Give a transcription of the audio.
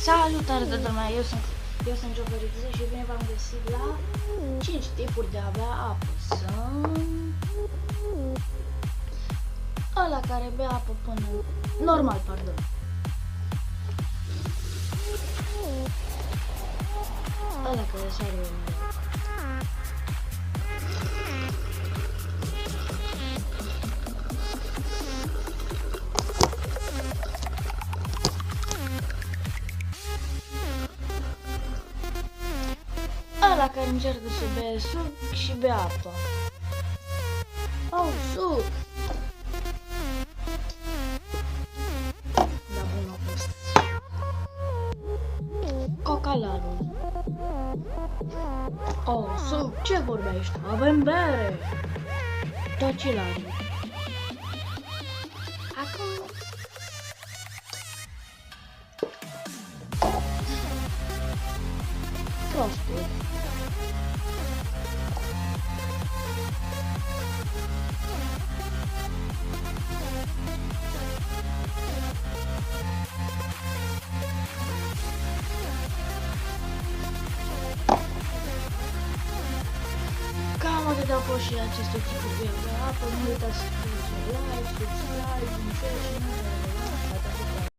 Salutare de lumea, eu sunt Jocăriță și bine v-am găsit la 5 tipuri de a bea apă. Sunt ăla care bea apă până normal, pardon. Ăla care sare imediat. Ăla care încearcă să bea suc și bea apă. Oh, suc! Da, bun a fost. Cocalarul. Oh, suc! Ce vorbești? Avem bere! Tocilarul. Acum... Prostul. Cam atât au fost și aceste tipuri de apă. Nu uitați să dați like, subscribe, share și